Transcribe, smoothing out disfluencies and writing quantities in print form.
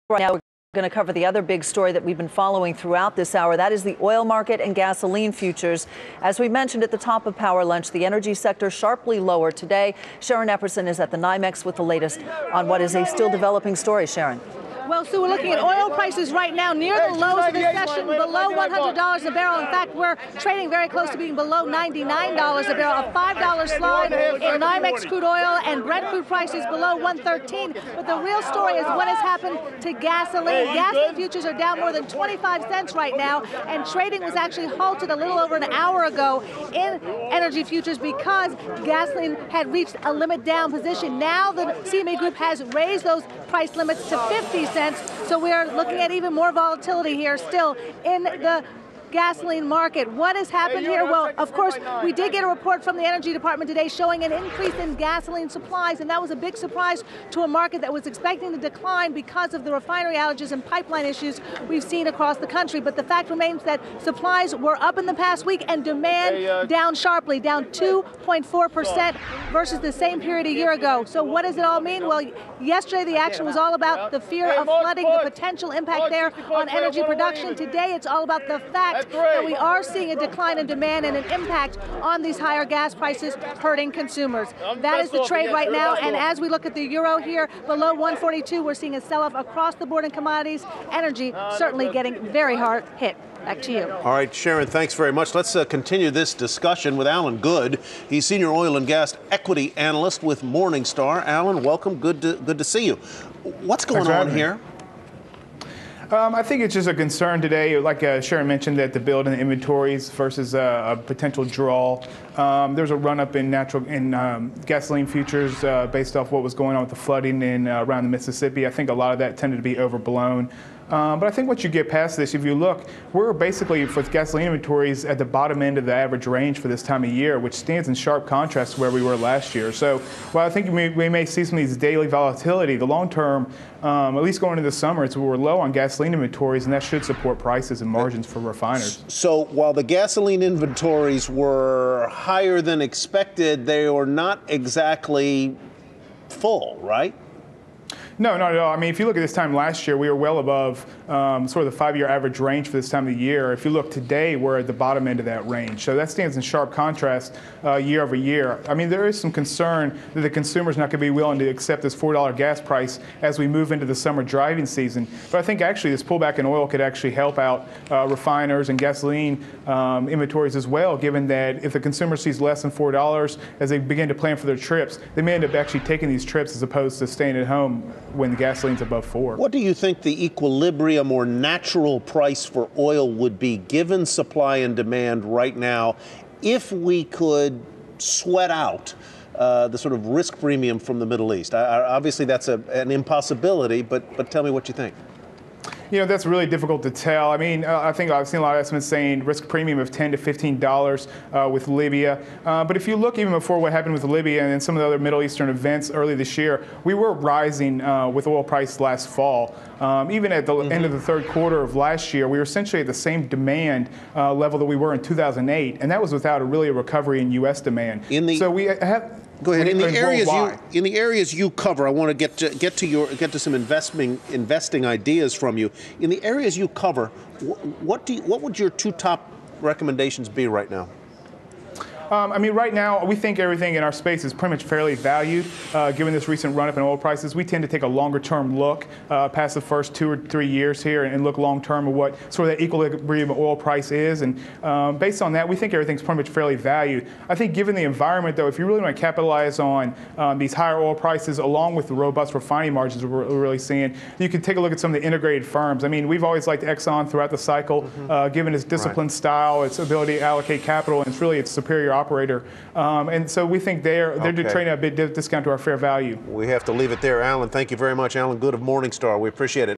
Right now, we're going to cover the other big story that we've been following throughout this hour. That is the oil market and gasoline futures. As we mentioned at the top of Power Lunch, the energy sector sharply lower today. Sharon Epperson is at the NYMEX with the latest on what is a still developing story. Sharon. Well, Sue, we're looking at oil prices right now near the lows of the session, below $100 a barrel. In fact, we're trading very close to being below $99 a barrel, a $5 slide in NYMEX crude oil and Brent crude prices below $113. But the real story is what has happened to gasoline. Gasoline futures are down more than 25 cents right now, and trading was actually halted a little over an hour ago in energy futures because gasoline had reached a limit down position. Now the CME Group has raised those price limits to 50 cents. So we are looking at even more volatility here still in the gasoline market. What has happened here? Well, of course, we did get a report from the Energy Department today showing an increase in gasoline supplies, and that was a big surprise to a market that was expecting to decline because of the refinery outages and pipeline issues we've seen across the country. But the fact remains that supplies were up in the past week and demand down sharply, down 2.4% versus the same period a year ago. So what does it all mean? Well, yesterday the action was all about the fear of flooding, the potential impact there on energy production. Today it's all about the fact that we are seeing a decline in demand and an impact on these higher gas prices hurting consumers. That is the trade right now, and as we look at the euro here below 142, we're seeing a sell-off across the board in commodities. Energy certainly getting very hard hit. Back to you. All right, Sharon, thanks very much. Let's continue this discussion with Alan Good. He's senior oil and gas equity analyst with Morningstar. Alan, welcome. Good to see you. What's going on here? I think it's just a concern today, like Sharon mentioned, that the build in the inventories versus a potential draw. There's a run-up in gasoline futures based off what was going on with the flooding around the Mississippi. I think a lot of that tended to be overblown. But I think once you get past this, if you look, we're basically, with gasoline inventories, at the bottom end of the average range for this time of year, which stands in sharp contrast to where we were last year. So while I think we may see some of these daily volatility, the long term, at least going into the summer, we're low on gasoline inventories, and that should support prices and margins for refiners. So while the gasoline inventories were higher than expected, they were not exactly full, right? No, not at all. I mean, if you look at this time last year, we were well above sort of the 5-year average range for this time of the year. If you look today, we're at the bottom end of that range. So that stands in sharp contrast year over year. I mean, there is some concern that the consumer's not going to be willing to accept this $4 gas price as we move into the summer driving season. But I think actually this pullback in oil could actually help out refiners and gasoline inventories as well, given that if the consumer sees less than $4 as they begin to plan for their trips, they may end up actually taking these trips as opposed to staying at home when the gasoline's above $4. What do you think the equilibrium or natural price for oil would be, given supply and demand right now, if we could sweat out the sort of risk premium from the Middle East? Obviously, that's an impossibility, but tell me what you think. You know, that's really difficult to tell. I mean, I think I've seen a lot of estimates saying risk premium of $10 to $15 with Libya. But if you look even before what happened with Libya and some of the other Middle Eastern events early this year, we were rising with oil price last fall. Even at the end of the third quarter of last year, we were essentially at the same demand level that we were in 2008, and that was without a recovery in U.S. demand. So we have. Go ahead. In the areas you cover, I want to get to some investing ideas from you. In the areas you cover, what would your two top recommendations be right now? I mean, right now, we think everything in our space is pretty much fairly valued, given this recent run-up in oil prices. We tend to take a longer-term look past the first 2 or 3 years here and look long-term at what sort of the equilibrium oil price is. And based on that, we think everything's pretty much fairly valued. I think given the environment, though, if you really want to capitalize on these higher oil prices, along with the robust refining margins we're really seeing, you can take a look at some of the integrated firms. I mean, we've always liked Exxon throughout the cycle, given its disciplined style, its ability to allocate capital, and it's really its superior operator. And so we think they're trading at a big discount to our fair value. We have to leave it there. Alan, thank you very much. Alan Good of Morningstar. We appreciate it.